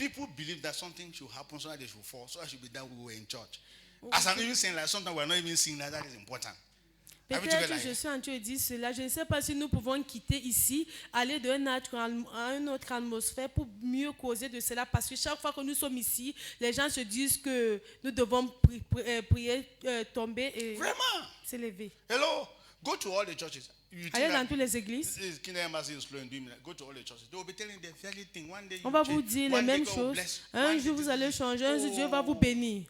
people believe that something should happen so that they should fall, so that should be that we were in church. As I'm even saying, like sometimes we're not even seeing that is important. Peut-être je suis en train de dire cela. Je ne sais pas si nous pouvons quitter ici, aller à une autre atmosphère pour mieux causer de cela. Parce que chaque fois que nous sommes ici, les gens se disent que nous devons prier, tomber et se lever. Hello, go to all the churches. Allez dans toutes les églises. Go to all the churches. They will be telling the very thing. One day on va vous dire les mêmes choses. Un jour vous allez changer, un jour Dieu va vous bénir.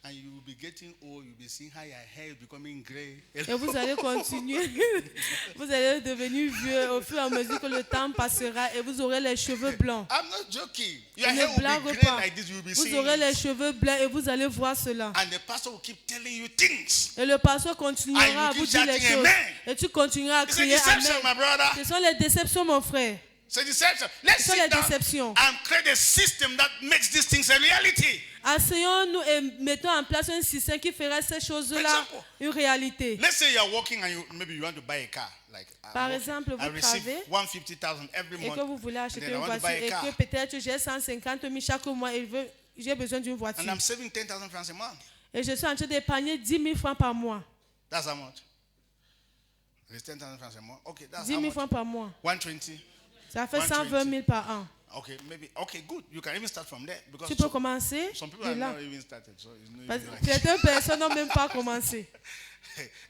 And you will be getting old, you'll be seeing how your hair is becoming gray. Et vous allez continuer. Vous allez devenir vieux au fur et à mesure que le temps passera et vous aurez les cheveux blancs. I'm not joking. Your Ne hair will be blague gray pas. like this, you'll be Vous seeing. aurez les cheveux blancs et vous allez voir cela. And the pastor will keep telling you things. Et le pasteur continuera à vous dire les choses. Amen. Et tu continueras à It's a crier deception, my Amen. brother. Ce sont les déceptions, mon frère. It's a deception. Let's Ce sont les sit down déceptions. and create a system that makes these things a reality. Asseyons-nous et mettons en place un système qui fera ces choses-là une réalité. Let's say you're working and maybe you want to buy a car. Like, Par exemple, I vous receive travaillez 150,000 every et month. que vous voulez acheter and then I une want to voiture buy a et car. que peut-être j'ai 150 000 chaque mois et j'ai besoin d'une voiture. And I'm saving 10,000 francs a month. Et je suis en train d'épargner 10 000 francs par mois. That's how much? It's 10,000 francs a month. Okay, that's 10 how 000 much? francs par mois. 120. Ça fait 120 000 par an. Okay, maybe. Okay, good. You can even start from there because Tu peux commencer some people de have là. not even started, so it's not Parce even que like certaines personnes n'ont même pas commencé.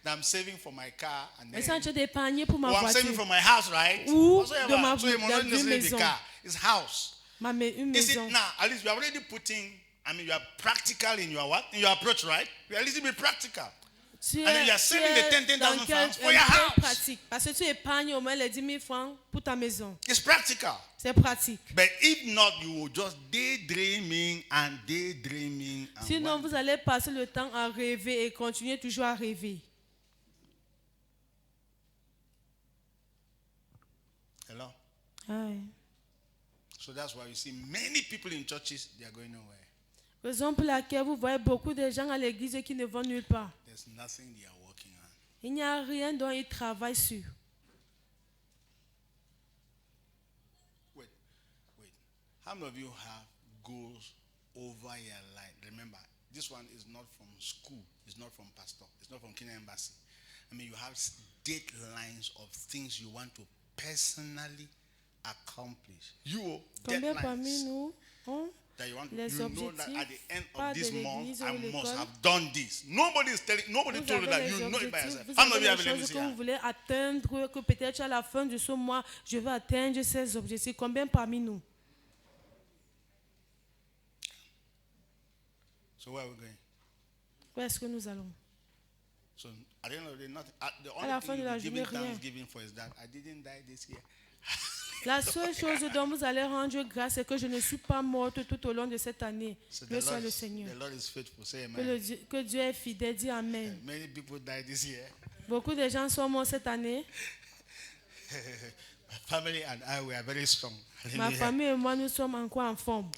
Now I'm saving for my car and Ils then sont en train d'épargner pour ma I'm saving voiture. for my house, right? Ou Whatsoever. de ma So it's not d'une necessarily the maison. car, it's house. Une Is maison. it now? At least you are already putting. I mean, you are practical in your what? In your approach, right? You are a little bit practical. Tu then you are es saving the 10,000 dans francs for your house. pratique. Parce que tu épargnes au moins les 10 000 francs pour ta maison. It's practical. C'est pratique. But if not, you will just daydreaming and daydreaming. And Sinon, one- vous allez passer le temps à rêver et continuer toujours à rêver. Hello. Aïe. So that's why you see many people in churches, they are going nowhere. Raison pour laquelle vous voyez beaucoup de gens à l'église qui ne vont nulle part. There's nothing they are working on. Il n'y a rien dont ils travaillent sur. Wait. How many of you have goals over your life? Remember, this one is not from school, it's not from pastor, it's not from Kenya Embassy. I mean, you have deadlines of things you want to personally accomplish. Combien parmi nous ont that you want, les you know that at the end pas of de this month l'église I ou must l'école? have done this. Nobody Vous told you that. avez You les know it by objectifs, yourself. vous How many of avez you have les let me choses see que vous hand? voulez atteindre, que peut-être à la fin de ce mois, je vais atteindre ces objectifs. Combien parmi nous? So where are we going? Où est-ce que nous allons? So at the end of the day, nothing. The À la only fin thing de la you'll be giving journée, rien. thanksgiving for is that I didn't die this year. La seule chose dont vous allez rendre grâce, c'est que je ne suis pas morte tout au long de cette année. So Que soit le Seigneur. the Lord is faithful. Say Que, amen. que Dieu est fidèle, dis Amen. Many people died this year. Beaucoup de gens sont morts cette année. My family and I were very strong. Ma Hallelujah. famille et moi, nous sommes encore en forme.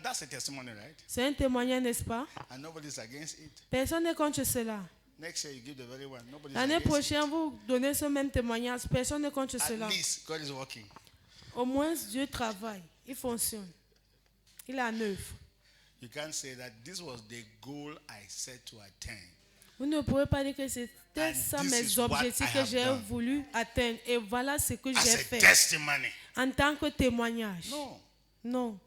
That's a testimony, right? C'est un témoignage, n'est-ce pas? And nobody's against it. Personne n'est contre cela. Next year you give the very one. Nobody's L'année against prochaine, vous donnez ce même témoignage. Personne n'est contre it. cela. At least God is working. Au moins, Dieu travaille. Il fonctionne. Il est en œuvre. You can't say that this was the goal I set to attain. Vous ne pouvez pas dire que c'était And ça this mes is what objectifs I que have j'ai done. voulu atteindre. Et voilà ce que As j'ai a fait. testimony. En tant que témoignage. No. Non.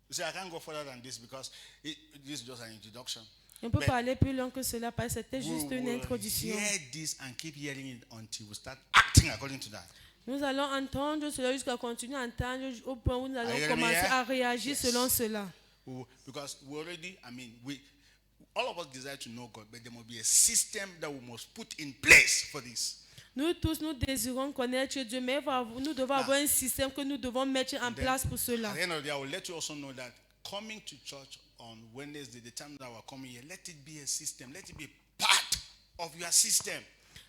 You see, I can't go further than this because this is just an introduction. On ne peut But pas aller plus loin que cela parce que c'était We juste une will introduction. hear this and keep hearing it until we start acting according to that. Nous allons entendre cela jusqu'à continuer à entendre au point où nous Are you allons hearing me commencer here? à réagir Yes. selon cela. Because we already, all of us desire to know God, but there must be a system that we must put in place for this. Nous tous, nous désirons connaître Dieu, mais nous devons avoir un système que nous devons mettre en place pour cela. At the end of the day, I will let you also know that coming to church on Wednesday, the time that we're coming here, let it be a system. Let it be part of your system.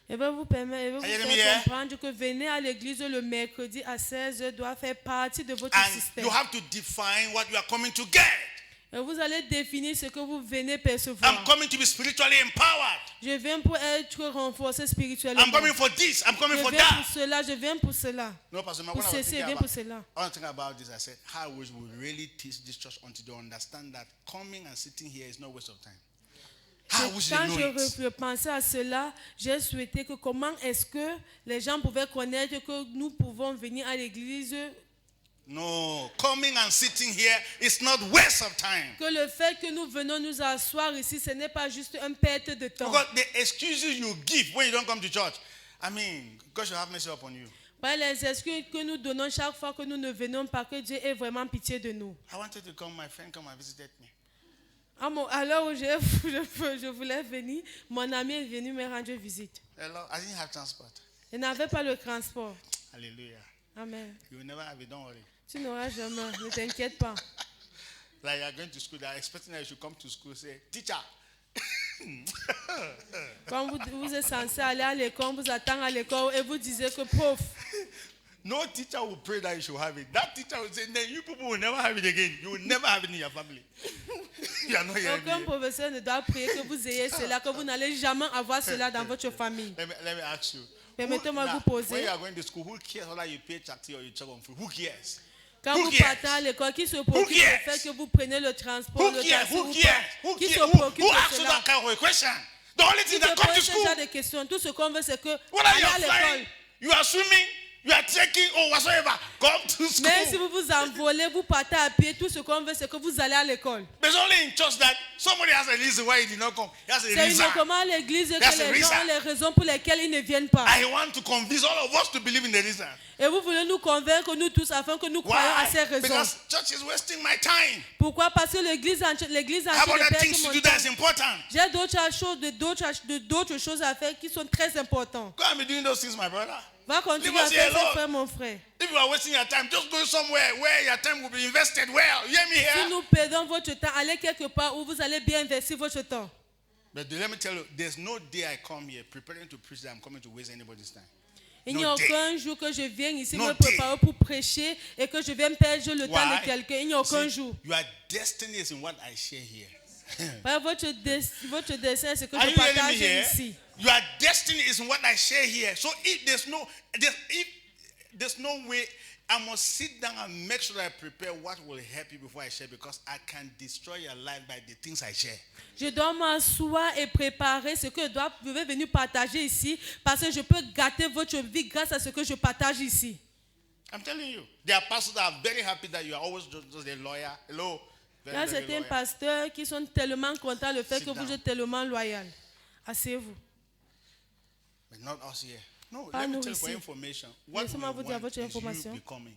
Je vais vous permettre, je vais vous Are you faire hearing me here? comprendre que venir à l'église le mercredi à 16h doit faire partie de votre And système. you have to define what you are coming to get. Et vous allez définir ce que vous venez percevoir. I'm coming to be spiritually empowered. Je viens pour être renforcé spirituellement. I'm coming for this. I'm coming Je for viens that. pour cela, je viens pour cela. No, Pastor, Pour when I was ceci, je thinking viens pour cela. I want to think about this. I said, how I wish we would really teach this church until they understand that coming and sitting here is no waste of time. How I wish they Quand know it. je pensais à cela, j'ai souhaité que comment est-ce que les gens pouvaient connaître que nous pouvons venir à l'église. No, coming and sitting here is not waste of time. Que le fait que nous venons nous asseoir ici, ce n'est pas juste une perte de temps. Because the excuses you give when you don't come to church, I mean, God should have mercy upon you. Par les excuses que nous donnons chaque fois que nous ne venons pas, que Dieu ait vraiment pitié de nous. I wanted to come, my friend come and visited me. Alors où je voulais venir, mon ami est venu me rendre visite. Hello, I didn't have transport. Il n'avait pas le transport. Hallelujah. Amen. You will never have it, don't worry. Tu n'auras jamais, ne t'inquiète pas. Like you are going to school, they are expecting that you should come to school, say, teacher. Quand vous êtes censé aller à l'école, vous attendez à l'école et vous disiez que prof. No teacher will pray that you should have it. That teacher will say, then you people will never have it again. You will never have it in your family. You are not hearing Aucun me. professeur ne doit prier que vous ayez cela, que vous n'allez jamais avoir cela dans votre famille. Let me ask you. Permettez-moi de Now, vous poser. when you are going to school, who cares whether you pay chakti or you check on food? Who cares? Quand Who vous cares? partez à l'école, qui se préoccupe du cares? fait que vous prenez le transport, Who le cares? taxi Who ou cares? pas? Who Qui se cares? préoccupe Who de asks you cela? that kind of a question? The only Qui thing te that come to pose ce school, genre de questions? Tout ce qu'on veut, c'est que whether aller you à are flying, l'école. you are swimming, you are trekking, or whatsoever, come to school. Même si vous vous envolez, vous partez à pied, tout ce qu'on veut, c'est que vous allez à l'école. But it's only in church that somebody has a reason why he did not come. He has a C'est reason. uniquement à l'église That's que the les gens reason. ont les raisons pour lesquelles ils ne viennent pas. I want to convince all of us to believe in the reason. Et vous voulez nous convaincre, nous tous, afin que nous croyions à ces Why? raisons. Because church is wasting my time. Pourquoi? Parce que l'église I have other entière things to do that is important. J'ai d'autres choses à faire qui sont très importantes. Go and be doing those things, my brother. Va continuer Leave à us faire here ça, alone. frère, mon frère. If you are wasting your time, just go somewhere where your time will be invested well. You hear me Si here? nous perdons votre temps, allez quelque part où vous allez bien investir votre temps. But let me tell you, there's no day I come here preparing to preach that I'm coming to waste anybody's time. Il n'y a No day. aucun jour que je viens ici No me day. préparer pour prêcher et que je viens perdre le temps Why? de quelqu'un. Il n'y a aucun See, jour. your destiny is in what I share here. Parce que votre destin, c'est que Are je you hearing me partage here? ici. Your destiny is in what I share here. So if there's no way, I must sit down and make sure I prepare what will help you before I share, because I can destroy your life by the things I share. Je dois m'asseoir et préparer ce que je vais venir partager ici, parce que je peux gâter votre vie grâce à ce que je partage ici. I'm telling you, there are pastors that are very happy that you are always just a lawyer. Hello. Il y Very, a very certains loyal. pasteurs qui sont tellement contents le fait Sit que vous down. êtes tellement loyal. Asseyez-vous. But not us here. No, Pas let me nous tell you for ici. information. What we Laissez-moi vous dire want votre is you information. becoming.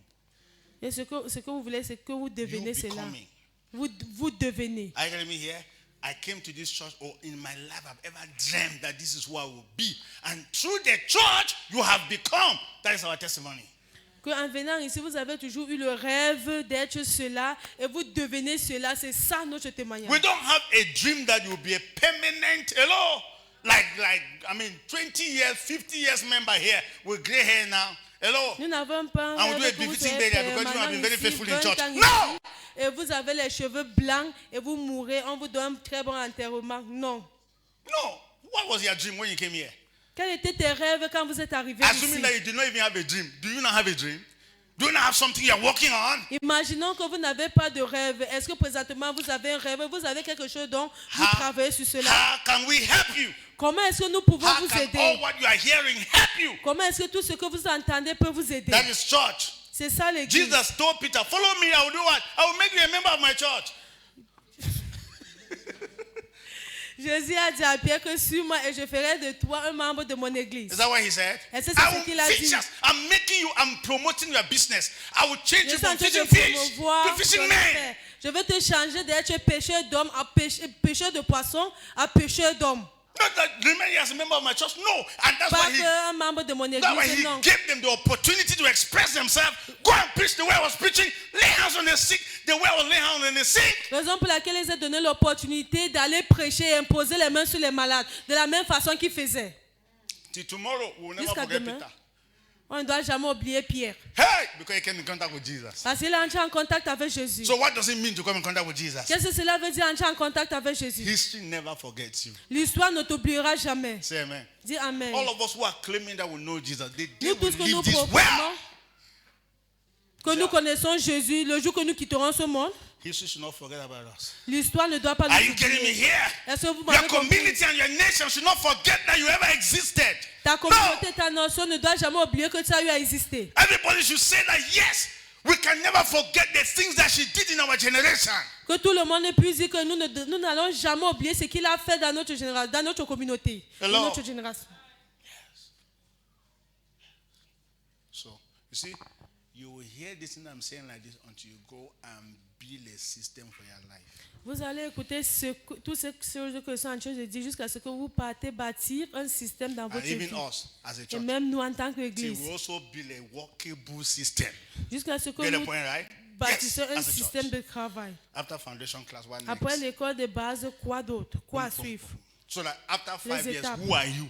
Et ce que vous voulez, c'est que vous devenez You cela. becoming. Vous devenez. Are you getting me here? I came to this church, or in my life I've ever dreamed that this is who I will be. And through the church, you have become. That is our testimony. Qu'en venant ici, vous avez toujours eu le rêve d'être cela et vous devenez cela. C'est ça notre témoignage. We don't have a dream that you'll be a permanent, hello, like, 20 years, 50 years member here with gray hair now. Hello. Nous n'avons pas And un we rêve do a que vous befitting soyez burial because you have been very permanent faithful in ici, church. 20 ans No! ici, et vous avez les cheveux blancs et vous mourrez. On vous donne un très bon enterrement. Non. No. What was your dream when you came here? Quels étaient tes rêves quand vous êtes arrivé Assuming ici? that you did not even have a dream. Do you not have a dream? Do you not have something you're working on? Imaginons que vous n'avez pas de rêve. Est-ce que présentement vous avez un rêve? Vous avez quelque chose dont vous travaillez sur cela? How can we help you? Comment est-ce que nous pouvons How vous can all aider? what you are hearing help you? Comment est-ce que tout ce que vous entendez peut vous aider? That is church. C'est ça l'église. Jesus told Peter, follow me, I will do what? I will make you a member of my church. Jésus a dit à Pierre que suis-moi et je ferai de toi un membre de mon église. Is that what he said? Est-ce que I c'est ce will qu'il a teach dit? us. I'm promoting your business. I will change Je you suis en from train de fishing fish promouvoir to ton fishing men. affaire. Je veux te changer d'être pêcheur d'hommes à pêcheur de poissons à pêcheur d'hommes. Not that remain as a member of my church. No. And that's Pas why he qu'un membre de mon That's why église, he non. gave them the opportunity to express themselves. Go and preach the way I was preaching. Lay hands on the sick. The way I was laying hands on the sick. Raison pour laquelle ils ont donné l'opportunité d'aller prêcher et imposer les mains sur les malades, de la même façon qu'ils faisaient. Till tomorrow, we'll never Jusqu'à forget demain. Peter. On ne doit jamais oublier Pierre. Hey! Because he came in contact with Jesus. Parce qu'il est entré en contact avec Jésus. So what does it mean to come in contact with Jesus? Qu'est-ce que cela veut dire entrer en contact avec Jésus? History never forgets you. L'histoire ne t'oubliera jamais. Say amen. Dis Amen. All of us who are claiming that we know Jesus, they Nous will tous que nous live this well. proclamons que nous connaissons Jésus, le jour que nous quitterons ce monde, History should not forget about us. l'histoire ne doit pas nous Are you getting me oublier. here? Est-ce que vous Your m'avez compris? community and your nation should not forget that you ever existed. Ta No! communauté, ta nation ne doit jamais oublier que tu as eu à exister. Everybody should say that yes, we can never forget the things that she did in our generation. Que tout le monde puisse dire que nous n'allons jamais oublier ce qu'il a fait dans notre génération, dans notre communauté, Hello. dans notre génération. So, you see, you will hear this thing I'm saying like this until you go and build a system for your life. Vous allez écouter tout ce que je suis en train de dire jusqu'à ce que vous partez bâtir un système dans And votre even vie. us as a Et church. même nous en tant See, qu'Église. we also build a workable system. Jusqu'à ce que Get the nous point, right? bâtissons Yes, un as a système church. de travail. After foundation class, what Après next? l'école de base, quoi d'autre? Quoi à suivre? So that after Les 5 years, étapes. who are you?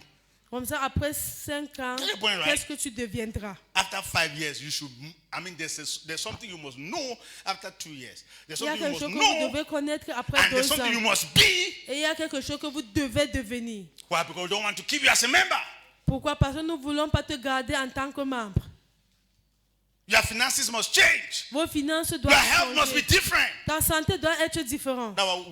Comme ça, après 5 ans, Get the point, right? qu'est-ce que tu deviendras? After 5 years, you should. I mean, there's something you must know after 2 years. There's Il y a something you quelque chose must que vous know, devez connaître après and there's 2 something you ans. must be. Et il y a quelque chose que vous devez devenir. Why? Because we don't want to keep you as a member. Pourquoi? Parce que nous ne voulons pas te garder en tant que membre. Your finances must change. Vos finances Your doivent health must be changer. different. Ta santé doit être différente. Now,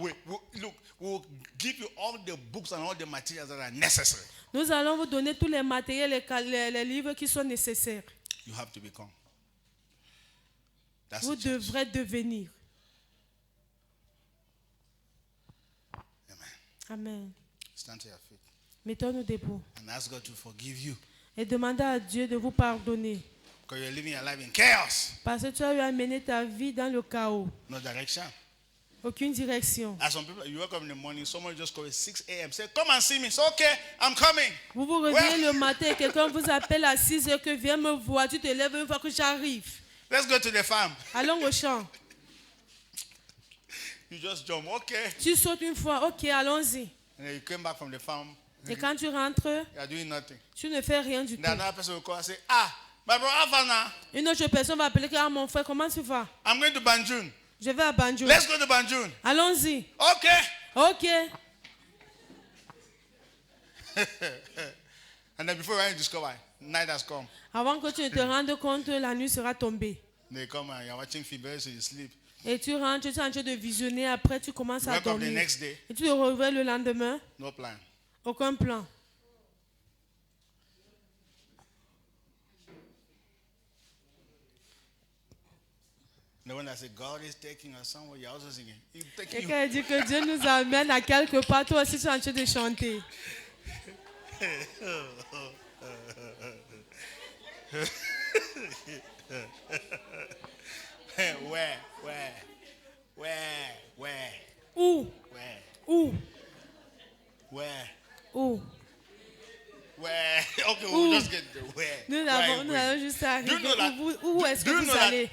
look, we'll give you all the books and all the materials that are necessary. Nous allons vous donner tous les matériels, les livres qui sont nécessaires. You have to become. That's Vous the church. devrez devenir. Amen. Amen. Stand to your feet Mettons-nous debout and ask God to forgive you et demandez à Dieu de vous pardonner. because you're living your life in chaos, Parce que tu as eu à mener ta vie dans le chaos. no direction. Aucune direction. As some people, you wake up in the morning, someone just call at 6 a.m. Say, come and see me. It's okay, I'm coming. Vous vous réveillez le matin et quelqu'un vous appelle à 6 heures que viens me voir. Tu te lèves une fois que j'arrive. Let's go to the farm. Allons au champ. You just jump, okay. Tu sautes une fois. Ok, allons-y. And then you came back from the farm, Et quand tu rentres, you are doing nothing. tu ne fais rien du tout. Then another person will call and say, my brother Afana, Une autre personne va appeler ah, mon frère, comment tu vas? I'm going to Banjul. Je vais à Banjul. Let's go to Banjul. Allons-y. Okay. Ok. And then before you discover, night has come. Avant que tu ne te rendes compte, la nuit sera tombée. They come and you're watching film, so you sleep. Et tu rentres, tu es en train de visionner, après tu commences You à wake up the dormir. next day, Et tu te réveilles le lendemain, no plan. aucun plan. The one that said, God is taking us somewhere, you're also singing. He's Et taking quand you. elle dit que Dieu nous amène à quelque part, toi aussi tu es en train de chanter. Where? Où? Where? Où? Where? Où? Where? Okay, Ooh. we'll just get there. Where? Nous Where are you allons going? juste Do you arriver. know that? Où est-ce que Do you vous know that? allez?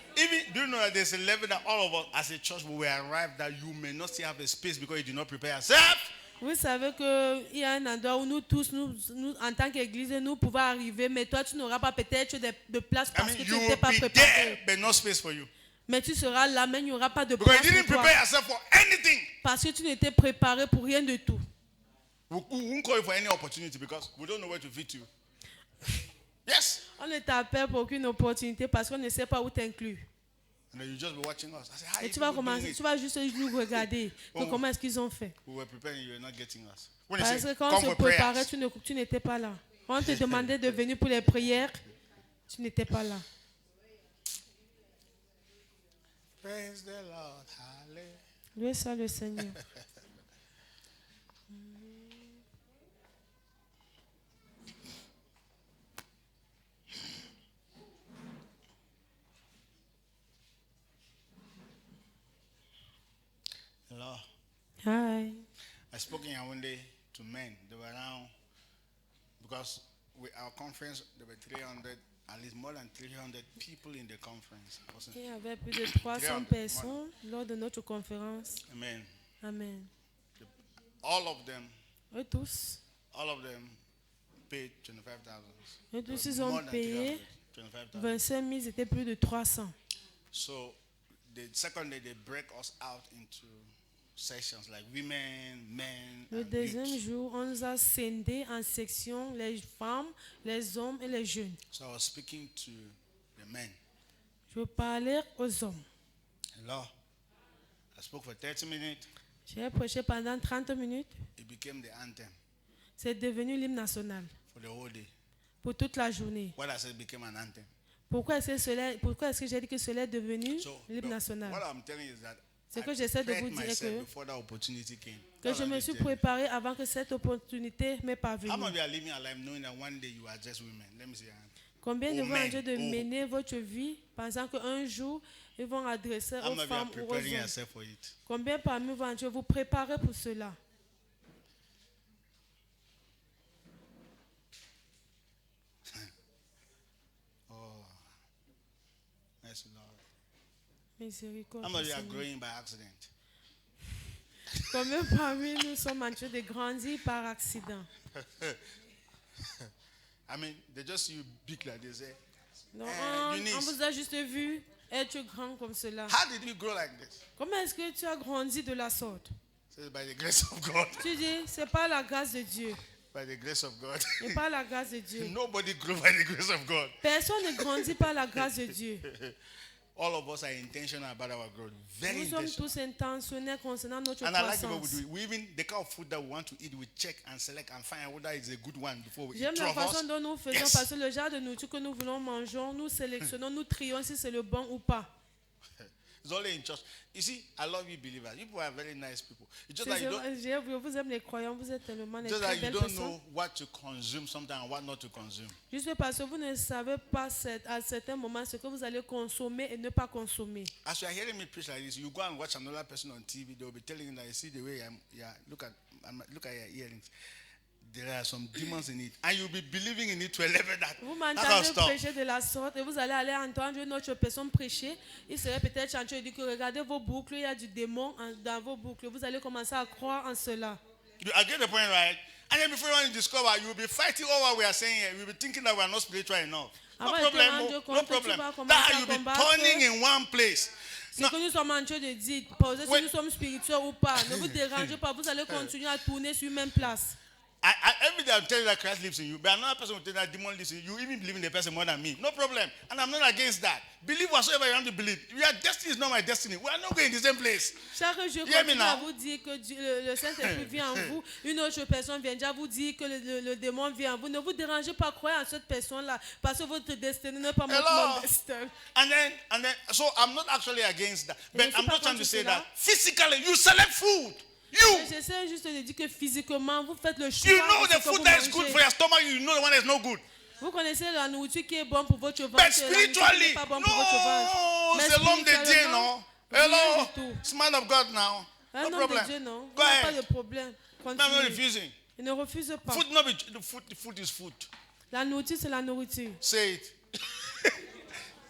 Do you know that there's a level that all of us as a church will arrive that you may not still have a space because you did not prepare yourself? Vous savez qu'il y a un endroit où nous tous, nous, en tant qu'Église, nous pouvons arriver, mais toi, tu n'auras pas peut-être de place I parce mean, que tu you n'étais will pas be préparé. there, but no space for you. Mais tu seras là, mais il n'y aura pas de Because place you didn't pour toi. prepare yourself for anything. Parce que tu n'étais préparé pour rien de tout. We won't call you for any opportunity because we don't know where to fit you. Yes. On ne t'appelle pour aucune opportunité parce qu'on ne sait pas où t'inclure. And then you just be watching us. I say, how Et you tu vas people doing commencer, it? tu vas juste nous regarder. Que comment est-ce qu'ils ont fait? We were preparing, you were not getting us. When they Parce say, que quand come on se for préparait, prayers, tu n'étais pas là. Quand on te demandait de venir pour les prières, tu n'étais pas là. praise the Lord, hallelujah. Loué soit le Seigneur. Hello. Hi. I spoke in Yaoundé to men. They were around because with our conference there were 300, at least more than 300 people in the conference. Il y avait plus de 300 personnes lors de notre conférence. Amen. Amen. All of them Eux tous, paid 25,000. eux tous, ils ont More than payé 25,000. 25 000, c'était plus de 300. So the second day, they break us out into sections like women, men, Le and deuxième youth. jour, on nous a scindés en sections, les femmes, les hommes et les jeunes. So I was speaking to the men. Je parlais aux hommes. Hello. I spoke for 30 minutes. J'ai prêché pendant 30 minutes. It became the anthem C'est devenu l'hymne national for the whole day. pour toute la journée. What I said became an anthem. Pourquoi est-ce que j'ai dit que cela est devenu So l'hymne national? what I'm telling you is that Ce I que j'essaie de vous prepared dire myself que- before that opportunity came. Que That's je what me I'm suis telling you. préparé avant que cette opportunité m'est parvenue. How many of you are living a life knowing that one day you are just women? Let me see your hand. Combien de Oh, vous man. en train de Oh. mener votre vie pensant qu'un jour, ils vont adresser How aux many of you are femmes ou aux preparing hommes? yourself for it? Combien parmi vous en train de vous préparer pour cela? Oh, merci Lord. Miséricorde. How many of you are Seigneur. growing by accident? Combien parmi nous sommes en train de grandir par accident? I mean, they just see you big like they say. Donc, Eunice. on vous a juste vu être grand comme cela. How did you grow like this? Comment est-ce que tu as grandi de la sorte? Says by the grace of God. Tu dis, c'est pas la grâce de Dieu. By the grace of God. C'est pas la grâce de Dieu. Nobody grew by the grace of God. Personne ne grandit par la grâce de Dieu. All of us are intentional about our growth. Very Nous sommes intentional. tous intentionnels concernant notre And I like the way we croissance. do it. We even the kind of food that we want to eat, we check and select and find out whether it's a good one before we eat. J'aime Two la of us. façon dont nous faisons Yes. parce que le genre de nourriture que nous voulons manger, nous sélectionnons, nous trions si c'est le bon ou pas. It's only in church. You see, I love you, believers. You people are very nice people. It's just C'est that you don't, je vous aime les croyants, vous êtes tellement des just très that you belles don't personnes. know what to consume sometimes and what not to consume. Juste parce que vous ne savez pas à certains moments ce que vous allez consommer et ne pas consommer. As you are hearing me preach like this, you go and watch another person on TV. They will be telling you that you see the way look at your earrings. There are some demons in it, and you'll be believing in it to a level that Vous that can m'entendez stop. prêcher de la sorte et vous allez aller entendre une autre personne prêcher. Il serait peut-être en train de dire que regardez vos boucles, il y a du démon dans vos boucles. Vous allez commencer à croire en cela. I get the point, right? And then before you want to discover, you will be fighting over what we are saying here. You will be thinking that we are not spiritual enough. No Avant de te problem. rendre No compte, tu problem. vas commencer That à you'll be combattre. turning in one place. Ce No, que nous sommes en train de dire, posez si Wait. nous sommes spirituels ou pas. Ne vous dérangez pas, vous allez continuer à tourner sur une même place. every day I'm telling you that Christ lives in you, but another person will tell you that demon lives in you. You even believe in the person more than me. No problem. And I'm not against that. Believe whatsoever you want to believe. Your destiny is not my destiny. We are not going in the same place. Chaque jour, Hear me continue à now. vous dire que le Saint-Esprit vient en vous. Une autre personne viendra vous dire que le démon vient en vous. Ne vous dérangez pas, croyez en cette personne-là. Parce que votre destinée n'est pas Hello. mon destin. And then, so I'm not actually against that. But Je suis I'm pas not trying to contre say cela. that physically you select food. You. J'essaie juste de dire que physiquement, vous faites le choix You know de the ce que food vous that is good mangez. for your stomach, you know the one that is no good. Vous connaissez la nourriture qui est bonne pour votre ventre. But et la nourriture qui spiritually, n'est pas bonne pour votre ventre. no, Mais c'est l'homme de Dieu, spirituellement, no? rien Hello, du tout. it's man of God now. Un No homme de problem. Dieu, non. Go Il n'y a pas ahead. de problème. No, I'm not Continuez. refusing. Il ne refuse pas. Food, not be, the food is food. La nourriture, c'est la nourriture. Say it.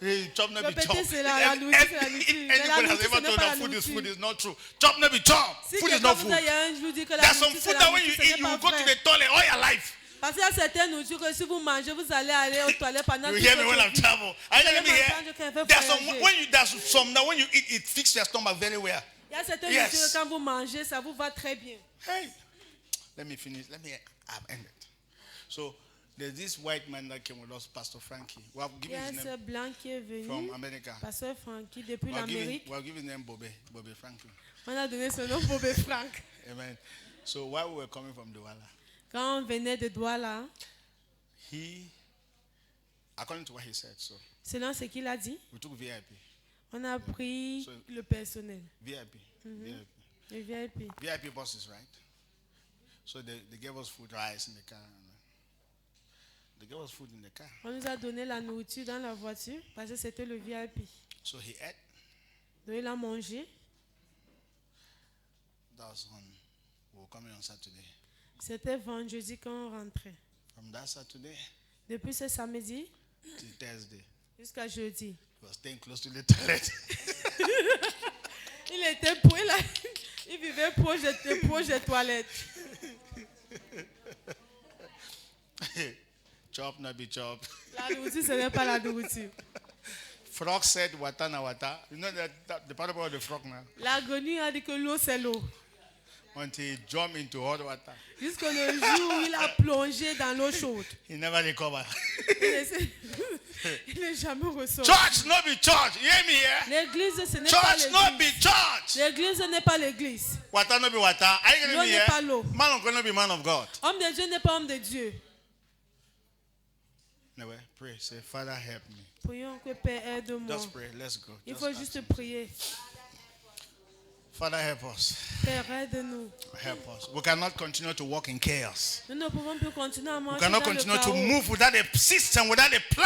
Hey, chop not be Répétez chop. cela, la nourriture, c'est la nourriture. Mais la Anybody has nourriture, ever ce n'est told pas that la food is nourriture. food is not true. Chop not be chop. Si Food is quelqu'un not vous food. a dit un jour dit que la There's some nourriture, c'est food la that when you nourriture, ce eat, n'est you pas will go to vrai. the toilet all your life. Parce qu'il y a certaines nourritures que si vous mangez, vous allez aller aux toilettes pendant You toute hear me when votre I'm vie. travel. Are you Vous allez telling me here? m'entendre quand elle fait There's some voyager. there's some that when you eat, it fixes your stomach very well. Il y a certaines Yes. nourritures que quand vous mangez, ça vous va très bien. Hey, let me finish. I've ended. So there's this white man that came with us, Pastor Frankie. We have Il y a given un his seul name blanc qui est venu, from America. Pasteur Frankie, depuis We have l'Amérique. given his name Bobby Frankie. On a donné son nom Bobé Frank. Amen. So while we were coming from Douala, Quand on venait de Douala, he, according to what he said, so selon ce qu'il a dit, we took VIP. on a pris So- le personnel, VIP. VIP. le VIP. VIP buses, right? So they gave us food, rice in the car. They gave us food in the car. On nous a donné la nourriture dans la voiture parce que c'était le VIP. So he ate. Donc il a mangé. That was we were coming on Saturday. C'était vendredi quand on rentrait. From that Saturday Depuis ce samedi till Thursday, jusqu'à jeudi. he was staying close to the toilet. Il était il vivait proche des toilettes. Chop, not be chop. La nourriture, ce n'est pas la nourriture. Frog said wata na wata. You know the parable of the frog now? La grenouille a dit que l'eau, c'est l'eau. Until he jumped into hot water. Jusqu'au jour où il a plongé dans l'eau chaude. He never recovered. Il n'est jamais ressorti. Church, not be church. You hear me here? L'église, ce n'est pas Church, not be l'église. church. L'église n'est pas l'église. Water, not be water. Are you L'eau getting me n'est pas here? l'eau. Man of God, not be man of God. Homme de Dieu n'est pas homme de Dieu. Anyway, pray. Say, Father, help me. Prions que Père aide-moi. Just pray. Let's go. Il Just faut ask juste him. prier. Father, help us. Père, aide-nous. Help us. We cannot continue to walk in chaos. Nous ne pouvons plus continuer à We marcher cannot dans le continue to chaos. move without a system, without a plan.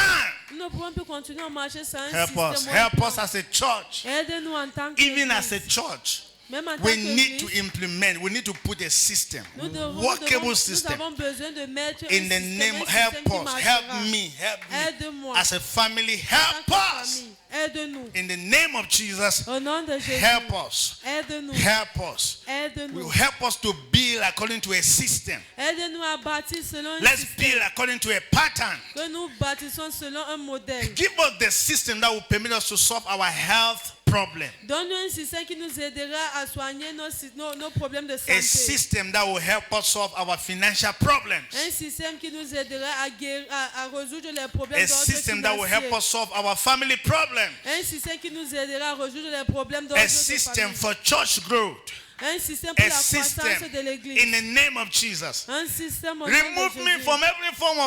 Nous ne pouvons plus continuer à marcher sans un Help us. système. Help us as a church. Aide-nous en tant Even as a qu'église. church, Même en tant we need to qu'église, implement, we need to put a system, nous workable nous system. avons besoin de mettre In un the système, name, un help système qui us, marchera. help me, help me. Aide-moi. As a family, En help tant que us. famille, aide-nous. In the name of Jesus, Au nom de Jésus, help us. aide-nous. Help us. Aide-nous. Will help us to build according to a system. Aide-nous à bâtir selon un Let's système. build according to a pattern. Que nous bâtissons selon un modèle. Give us the system that will permit us to solve our health problem. Donne-nous un système qui nous aidera à soigner nos problèmes de A santé. system that will help us solve our financial problems. Un système qui nous aidera à résoudre les problèmes A d'ordre system that will help financier. us solve our family problems. Un système qui nous aidera à résoudre les problèmes d'ordre A de system famille. for church growth. Un système pour A la system croissance de in l'église. the name of Jesus. Un système au nom Remove de me Jésus. from every form of